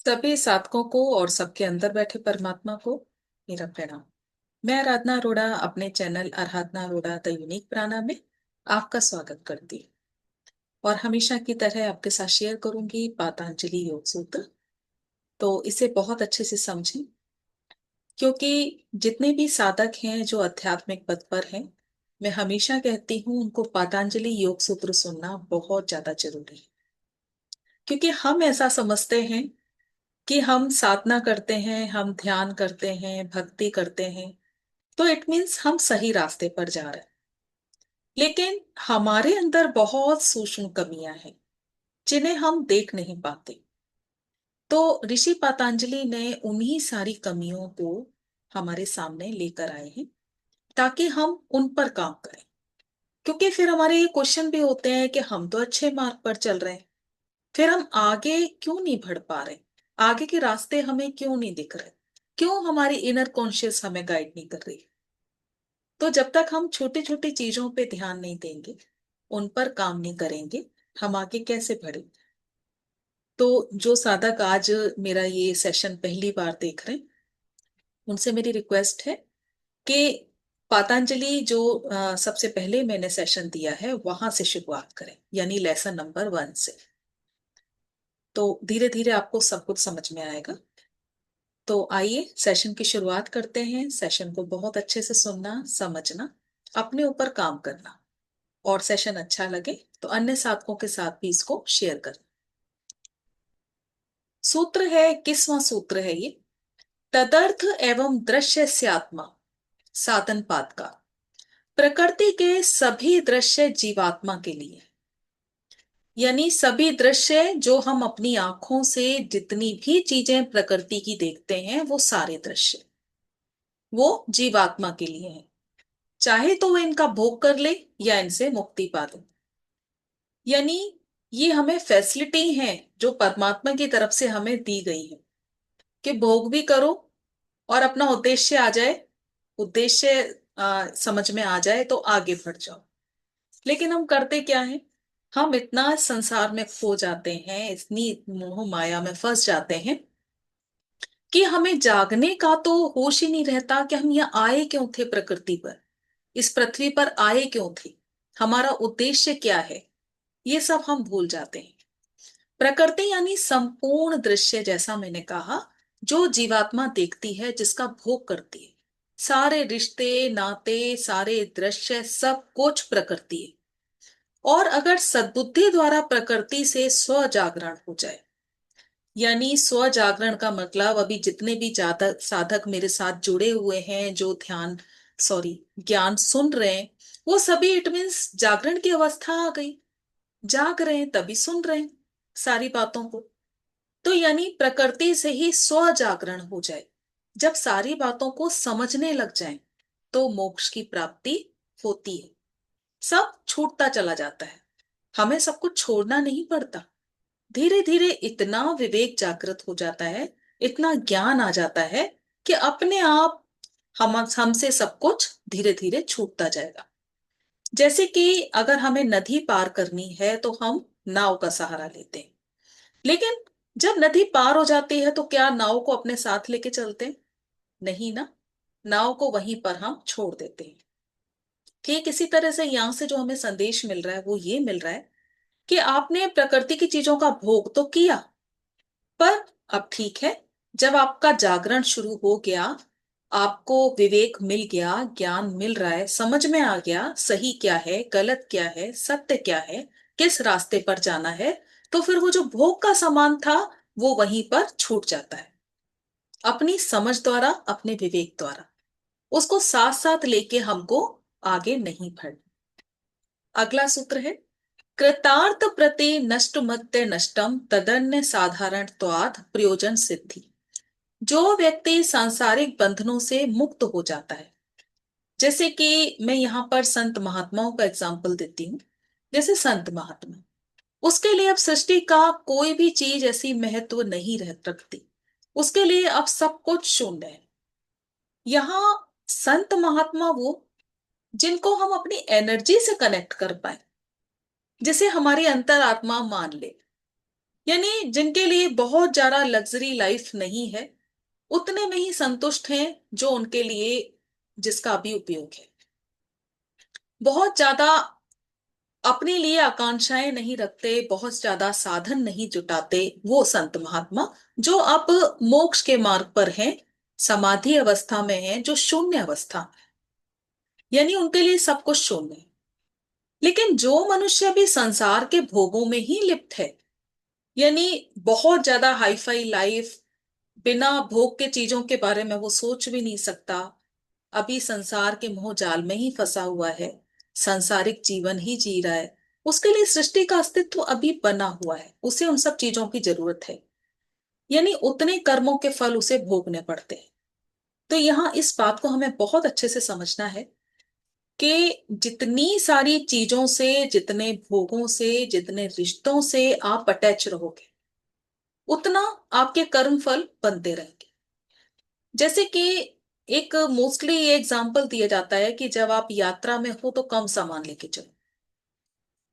सभी साधकों को और सबके अंदर बैठे परमात्मा को मेरा प्रणाम। मैं आराधना अरोड़ा अपने channel Aradhana Arora the unique प्राणा में आपका स्वागत करती हूँ और हमेशा की तरह आपके साथ शेयर करूंगी पातंजलि योग सूत्र। तो इसे बहुत अच्छे से समझें, क्योंकि जितने भी साधक हैं जो आध्यात्मिक पथ पर हैं, मैं हमेशा कहती हूँ उनको पातंजलि योग सूत्र सुनना बहुत ज्यादा जरूरी है। क्योंकि हम ऐसा समझते हैं कि हम साधना करते हैं, हम ध्यान करते हैं, भक्ति करते हैं, तो इट मीन्स हम सही रास्ते पर जा रहे हैं। लेकिन हमारे अंदर बहुत सूक्ष्म कमियां हैं जिन्हें हम देख नहीं पाते। तो ऋषि पतंजलि ने उन्हीं सारी कमियों को हमारे सामने लेकर आए हैं ताकि हम उन पर काम करें। क्योंकि फिर हमारे ये क्वेश्चन भी होते हैं कि हम तो अच्छे मार्ग पर चल रहे हैं, फिर हम आगे क्यों नहीं बढ़ पा रहे, आगे के रास्ते हमें क्यों नहीं दिख रहे, क्यों हमारी इनर कॉन्शियस हमें गाइड नहीं कर रही। तो जब तक हम छोटी छोटी चीजों पे ध्यान नहीं देंगे, उन पर काम नहीं करेंगे, हम आगे कैसे बढ़े। तो जो साधक आज मेरा ये सेशन पहली बार देख रहे हैं, उनसे मेरी रिक्वेस्ट है कि पतंजलि जो सबसे पहले मैंने सेशन दिया है वहां से शुरुआत करें, यानी लेसन नंबर 1 से। तो धीरे धीरे आपको सब कुछ समझ में आएगा। तो आइए सेशन की शुरुआत करते हैं। सेशन को बहुत अच्छे से सुनना, समझना, अपने ऊपर काम करना, और सेशन अच्छा लगे तो अन्य साधकों के साथ भी इसको शेयर करना। सूत्र है, 21वां सूत्र है ये। तदर्थ एवं दृश्य से आत्मा साधन पाद का। प्रकृति के सभी दृश्य जीवात्मा के लिए, यानी सभी दृश्य जो हम अपनी आंखों से जितनी भी चीजें प्रकृति की देखते हैं वो सारे दृश्य वो जीवात्मा के लिए हैं। चाहे तो वो इनका भोग कर ले या इनसे मुक्ति पा ले। यानी ये हमें फैसिलिटी है जो परमात्मा की तरफ से हमें दी गई है कि भोग भी करो और अपना उद्देश्य आ जाए, उद्देश्य समझ में आ जाए तो आगे बढ़ जाओ। लेकिन हम करते क्या है, हम इतना संसार में खो जाते हैं, इतनी मोह माया में फंस जाते हैं कि हमें जागने का तो होश ही नहीं रहता कि हम यहाँ आए क्यों थे, प्रकृति पर, इस पृथ्वी पर आए क्यों थे, हमारा उद्देश्य क्या है, ये सब हम भूल जाते हैं। प्रकृति यानी संपूर्ण दृश्य, जैसा मैंने कहा, जो जीवात्मा देखती है, जिसका भोग करती है, सारे रिश्ते नाते, सारे दृश्य, सब कुछ प्रकृति है। और अगर सद्बुद्धि द्वारा प्रकृति से स्व जागरण हो जाए, यानी स्व जागरण का मतलब अभी जितने भी जातक साधक मेरे साथ जुड़े हुए हैं, जो ध्यान सॉरी ज्ञान सुन रहे हैं, वो सभी इट मीन्स जागरण की अवस्था आ गई, जाग रहे हैं तभी सुन रहे हैं सारी बातों को। तो यानी प्रकृति से ही स्व जागरण हो जाए, जब सारी बातों को समझने लग जाए, तो मोक्ष की प्राप्ति होती है। सब छूटता चला जाता है, हमें सब कुछ छोड़ना नहीं पड़ता। धीरे धीरे इतना विवेक जागृत हो जाता है, इतना ज्ञान आ जाता है कि अपने आप हमसे सब कुछ धीरे धीरे छूटता जाएगा। जैसे कि अगर हमें नदी पार करनी है तो हम नाव का सहारा लेते हैं, लेकिन जब नदी पार हो जाती है तो क्या नाव को अपने साथ लेके चलते हैं? नहीं ना, नाव को वहीं पर हम छोड़ देते हैं। ठीक इसी तरह से यहां से जो हमें संदेश मिल रहा है वो ये मिल रहा है कि आपने प्रकृति की चीजों का भोग तो किया, पर अब ठीक है, जब आपका जागरण शुरू हो गया, आपको विवेक मिल गया, ज्ञान मिल रहा है, समझ में आ गया सही क्या है, गलत क्या है, सत्य क्या है, किस रास्ते पर जाना है, तो फिर वो जो भोग का सामान था वो वहीं पर छूट जाता है। अपनी समझ द्वारा, अपने विवेक द्वारा उसको साथ साथ लेके हमको आगे नहीं बढ़ना। अगला सूत्र है, कृतार्थ प्रति नष्ट मत्य नष्टम तदन्य साधारण प्रयोजन सिद्धि। जो व्यक्ति सांसारिक बंधनों से मुक्त हो जाता है, जैसे कि मैं यहाँ पर संत महात्माओं का एग्जाम्पल देती हूँ। जैसे संत महात्मा, उसके लिए अब सृष्टि का कोई भी चीज ऐसी महत्व नहीं रह रखती, उसके लिए अब सब कुछ शून्य है। यहाँ संत महात्मा वो जिनको हम अपनी एनर्जी से कनेक्ट कर पाए, जिसे हमारी अंतरात्मा मान ले। यानी जिनके लिए बहुत ज्यादा लग्जरी लाइफ नहीं है, उतने में ही संतुष्ट हैं जो उनके लिए जिसका भी उपयोग है। बहुत ज्यादा अपने लिए आकांक्षाएं नहीं रखते, बहुत ज्यादा साधन नहीं जुटाते, वो संत महात्मा जो अब मोक्ष के मार्ग पर हैं, समाधि अवस्था में हैं, जो शून्य अवस्था, यानी उनके लिए सब कुछ शून्य है। लेकिन जो मनुष्य भी संसार के भोगों में ही लिप्त है, यानी बहुत ज्यादा हाईफाई लाइफ, बिना भोग के चीजों के बारे में वो सोच भी नहीं सकता, अभी संसार के मोह जाल में ही फंसा हुआ है, सांसारिक जीवन ही जी रहा है, उसके लिए सृष्टि का अस्तित्व अभी बना हुआ है, उसे उन सब चीजों की जरूरत है, यानी उतने कर्मों के फल उसे भोगने पड़ते हैं। तो यहाँ इस बात को हमें बहुत अच्छे से समझना है कि जितनी सारी चीजों से, जितने भोगों से, जितने रिश्तों से आप अटैच रहोगे, उतना आपके कर्म फल बनते रहेंगे। जैसे कि एक मोस्टली ये एग्जाम्पल दिया जाता है कि जब आप यात्रा में हो तो कम सामान लेके चलो।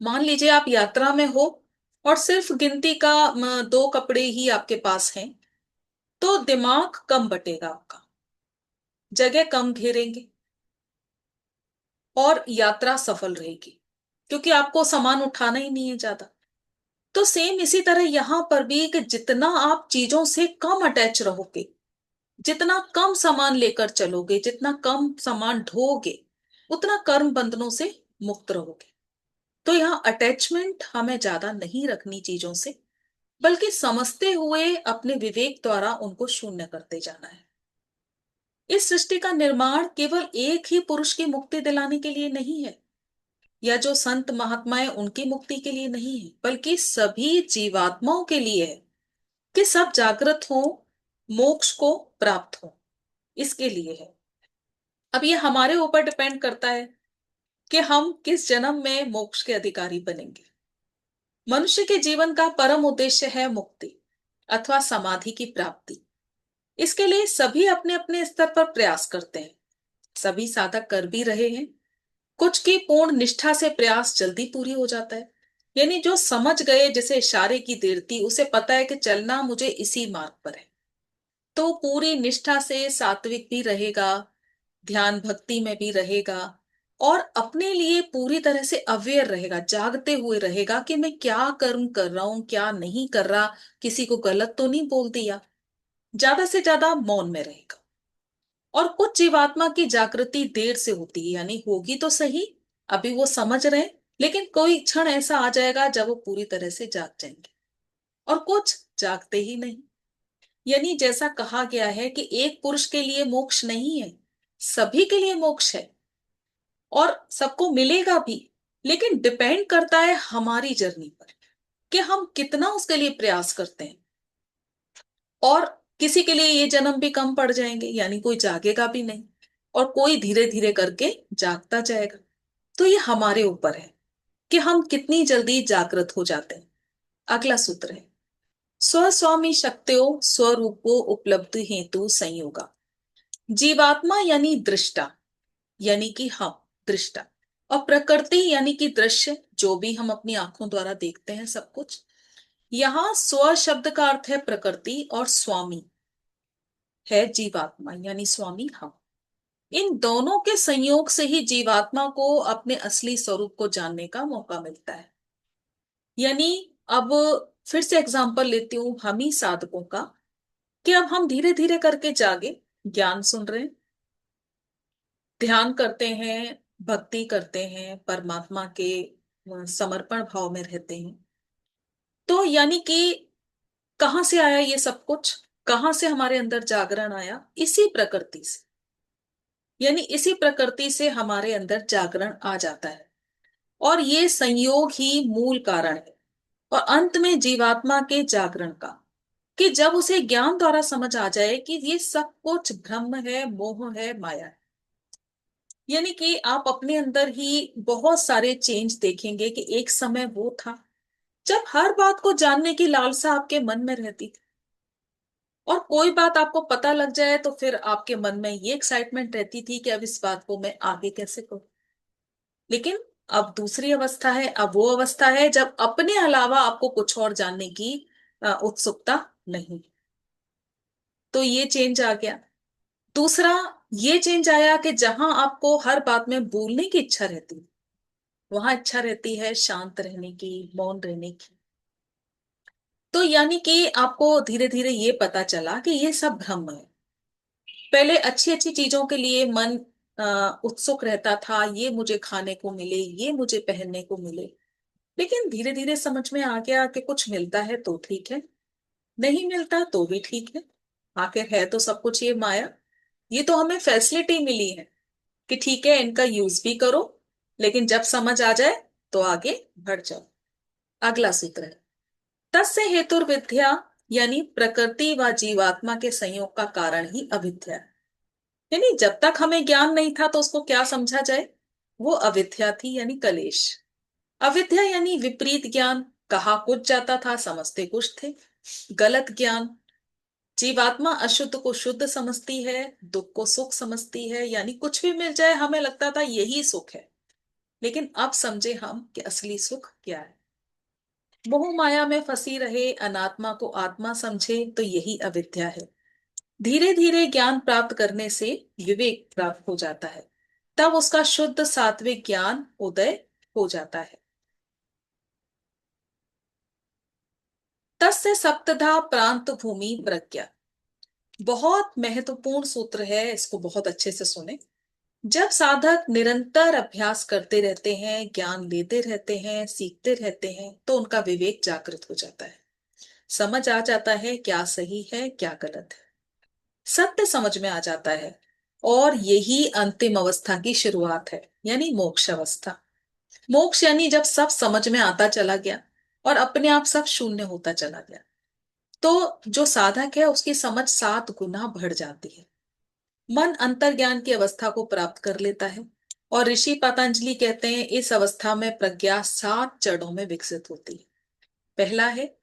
मान लीजिए आप यात्रा में हो और सिर्फ गिनती का 2 कपड़े ही आपके पास हैं, तो दिमाग कम बटेगा आपका, जगह कम घेरेंगे और यात्रा सफल रहेगी, क्योंकि आपको सामान उठाना ही नहीं है ज्यादा। तो सेम इसी तरह यहां पर भी कि जितना आप चीजों से कम अटैच रहोगे, जितना कम सामान लेकर चलोगे, जितना कम सामान ढोगे, उतना कर्म बंधनों से मुक्त रहोगे। तो यहाँ अटैचमेंट हमें ज्यादा नहीं रखनी चीजों से, बल्कि समझते हुए अपने विवेक द्वारा उनको शून्य करते जाना है। इस सृष्टि का निर्माण केवल एक ही पुरुष की मुक्ति दिलाने के लिए नहीं है, या जो संत महात्माएं उनकी मुक्ति के लिए नहीं है, बल्कि सभी जीवात्माओं के लिए है, कि सब जागृत हो, मोक्ष को प्राप्त हो, इसके लिए है। अब ये हमारे ऊपर डिपेंड करता है कि हम किस जन्म में मोक्ष के अधिकारी बनेंगे। मनुष्य के जीवन का परम उद्देश्य है मुक्ति अथवा समाधि की प्राप्ति। इसके लिए सभी अपने अपने स्तर पर प्रयास करते हैं, सभी साधक कर भी रहे हैं। कुछ की पूर्ण निष्ठा से प्रयास जल्दी पूरी हो जाता है, यानी जो समझ गए, जैसे इशारे की देर थी, उसे पता है कि चलना मुझे इसी मार्ग पर है, तो पूरी निष्ठा से सात्विक भी रहेगा, ध्यान भक्ति में भी रहेगा, और अपने लिए पूरी तरह से अवेयर रहेगा, जागते हुए रहेगा कि मैं क्या कर्म कर रहा हूं, क्या नहीं कर रहा, किसी को गलत तो नहीं बोल दिया, ज्यादा से ज्यादा मौन में रहेगा। और कुछ जीवात्मा की जागृति देर से होती है, यानी होगी तो सही, अभी वो समझ रहे हैं, लेकिन कोई क्षण ऐसा आ जाएगा जब वो पूरी तरह से जाग जाएंगे। और कुछ जागते ही नहीं, यानी जैसा कहा गया है कि एक पुरुष के लिए मोक्ष नहीं है, सभी के लिए मोक्ष है, और सबको मिलेगा भी। लेकिन डिपेंड करता है हमारी जर्नी पर कि हम कितना उसके लिए प्रयास करते हैं। और किसी के लिए ये जन्म भी कम पड़ जाएंगे, यानी कोई जागेगा भी नहीं, और कोई धीरे धीरे करके जागता जाएगा। तो ये हमारे ऊपर है कि हम कितनी जल्दी जागृत हो जाते हैं। अगला सूत्र है, स्वस्वामी शक्त्यो स्वरूपो उपलब्धि हेतु संयोगा। जीवात्मा यानी दृष्टा, यानी कि हम दृष्टा, और प्रकृति यानी कि दृश्य, जो भी हम अपनी आंखों द्वारा देखते हैं सब कुछ। यहाँ स्व शब्द का अर्थ है प्रकृति, और स्वामी है जीवात्मा, यानी स्वामी हम। इन दोनों के संयोग से ही जीवात्मा को अपने असली स्वरूप को जानने का मौका मिलता है। यानी अब फिर से एग्जांपल लेती हूं हम ही साधकों का, कि अब हम धीरे धीरे करके जागे, ज्ञान सुन रहे हैं, ध्यान करते हैं, भक्ति करते हैं, परमात्मा के समर्पण भाव में रहते हैं। तो यानी कि कहाँ से आया ये सब कुछ, कहाँ से हमारे अंदर जागरण आया? इसी प्रकृति से, यानी इसी प्रकृति से हमारे अंदर जागरण आ जाता है, और ये संयोग ही मूल कारण है, और अंत में जीवात्मा के जागरण का, कि जब उसे ज्ञान द्वारा समझ आ जाए कि ये सब कुछ भ्रम है, मोह है, माया है। यानी कि आप अपने अंदर ही बहुत सारे चेंज देखेंगे कि एक समय वो था जब हर बात को जानने की लालसा आपके मन में रहती थी, और कोई बात आपको पता लग जाए तो फिर आपके मन में ये एक्साइटमेंट रहती थी कि अब इस बात को मैं आगे कैसे करूं। लेकिन अब दूसरी अवस्था है, अब वो अवस्था है जब अपने अलावा आपको कुछ और जानने की उत्सुकता नहीं। तो ये चेंज आ गया। दूसरा, ये चेंज आया कि जहां आपको हर बात में बोलने की इच्छा रहती है, वहां इच्छा रहती है शांत रहने की, मौन रहने की। यानी कि आपको धीरे धीरे ये पता चला कि ये सब भ्रम है। पहले अच्छी अच्छी चीजों के लिए मन उत्सुक रहता था, ये मुझे खाने को मिले, ये मुझे पहनने को मिले। लेकिन धीरे धीरे समझ में आ गया कि कुछ मिलता है तो ठीक है, नहीं मिलता तो भी ठीक है। आखिर है तो सब कुछ ये माया। ये तो हमें फैसिलिटी मिली है कि ठीक है, इनका यूज भी करो, लेकिन जब समझ आ जाए तो आगे बढ़ जाओ। अगला सूत्र है, तस्य हेतुर्विद्या, यानी प्रकृति व जीवात्मा के संयोग का कारण ही अविद्या है। यानी जब तक हमें ज्ञान नहीं था तो उसको क्या समझा जाए, वो अविद्या थी, यानी कलेश। अविद्या यानी विपरीत ज्ञान, कहा कुछ जाता था समझते कुछ थे। गलत ज्ञान। जीवात्मा अशुद्ध को शुद्ध समझती है, दुख को सुख समझती है, यानी कुछ भी मिल जाए हमें लगता था यही सुख है। लेकिन अब समझे हम कि असली सुख क्या है। मोह माया में फंसी रहे, अनात्मा को आत्मा समझे, तो यही अविद्या है। धीरे धीरे ज्ञान प्राप्त करने से विवेक प्राप्त हो जाता है, तब उसका शुद्ध सात्विक ज्ञान उदय हो जाता है। तस्य सप्तधा प्रांत भूमि प्रज्ञा, बहुत महत्वपूर्ण सूत्र है, इसको बहुत अच्छे से सुने। जब साधक निरंतर अभ्यास करते रहते हैं, ज्ञान लेते रहते हैं, सीखते रहते हैं, तो उनका विवेक जागृत हो जाता है। समझ आ जाता है क्या सही है क्या गलत है, सत्य समझ में आ जाता है। और यही अंतिम अवस्था की शुरुआत है, यानी मोक्ष अवस्था। मोक्ष यानी जब सब समझ में आता चला गया और अपने आप सब शून्य होता चला गया, तो जो साधक है उसकी समझ 7 गुना बढ़ जाती है। मन अंतर्ज्ञान की अवस्था को प्राप्त कर लेता है। और ऋषि पतंजलि कहते हैं इस अवस्था में प्रज्ञा 7 चरणों में विकसित होती है। पहला है,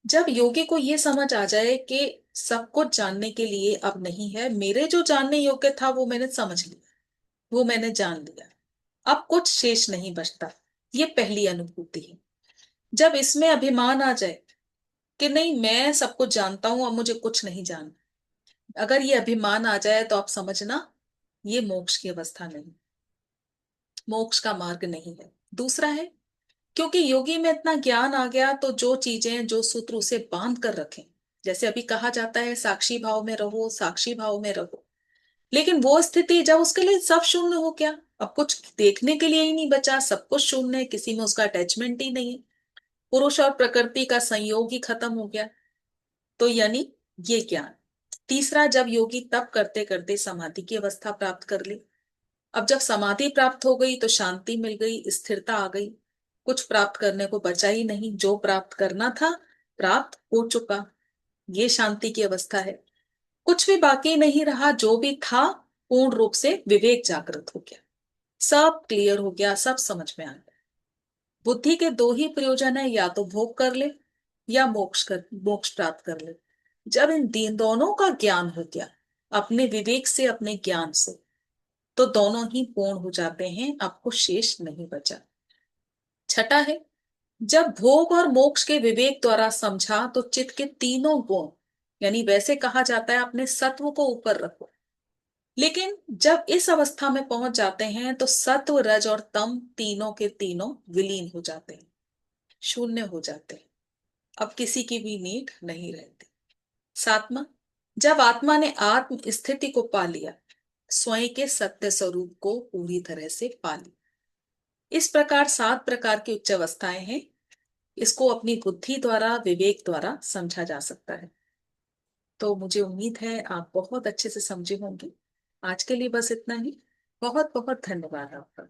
जब योगी को यह समझ आ जाए कि सब कुछ जानने के लिए अब नहीं है, मेरे जो जानने योग्य था वो मैंने समझ लिया, वो मैंने जान लिया, अब कुछ शेष नहीं बचता। ये पहली अनुभूति है। जब इसमें अभिमान आ जाए कि नहीं मैं सब कुछ जानता हूं, अब मुझे कुछ नहीं जानना, अगर ये अभिमान आ जाए तो आप समझना ये मोक्ष की अवस्था नहीं, मोक्ष का मार्ग नहीं है। दूसरा है, क्योंकि योगी में इतना ज्ञान आ गया तो जो चीजें, जो सूत्र उसे बांध कर रखें, जैसे अभी कहा जाता है साक्षी भाव में रहो, साक्षी भाव में रहो। लेकिन वो स्थिति जब उसके लिए सब शून्य हो गया, अब कुछ देखने के लिए ही नहीं बचा, सब कुछ शून्य है, किसी में उसका अटैचमेंट ही नहीं है, पुरुष और प्रकृति का संयोग ही खत्म हो गया, तो यानी ये ज्ञान। तीसरा, जब योगी तप करते करते समाधि की अवस्था प्राप्त कर ली। अब जब समाधि प्राप्त हो गई तो शांति मिल गई, स्थिरता आ गई, कुछ प्राप्त करने को बचा ही नहीं, जो प्राप्त करना था प्राप्त हो चुका, ये शांति की अवस्था है। कुछ भी बाकी नहीं रहा, जो भी था पूर्ण रूप से विवेक जागृत हो गया, सब क्लियर हो गया, सब समझ में आ गया। बुद्धि के 2 ही प्रयोजन है, या तो भोग कर ले या मोक्ष प्राप्त कर ले। जब इन दोनों का ज्ञान हो गया, अपने विवेक से अपने ज्ञान से, तो दोनों ही पूर्ण हो जाते हैं, आपको शेष नहीं बचा। छठा है, जब भोग और मोक्ष के विवेक द्वारा समझा तो चित्त के 3 गुण, यानी वैसे कहा जाता है अपने सत्व को ऊपर रखो, लेकिन जब इस अवस्था में पहुंच जाते हैं तो सत्व, रज और तम तीनों के तीनों विलीन हो जाते हैं, शून्य हो जाते हैं, अब किसी की भी नीड नहीं रहती। सातवां, जब आत्मा ने आत्म स्थिति को पा लिया, स्वयं के सत्य स्वरूप को पूरी तरह से पा लिया। इस प्रकार 7 प्रकार की उच्च अवस्थाएं हैं। इसको अपनी बुद्धि द्वारा, विवेक द्वारा समझा जा सकता है। तो मुझे उम्मीद है आप बहुत अच्छे से समझे होंगे। आज के लिए बस इतना ही। बहुत बहुत धन्यवाद आपका।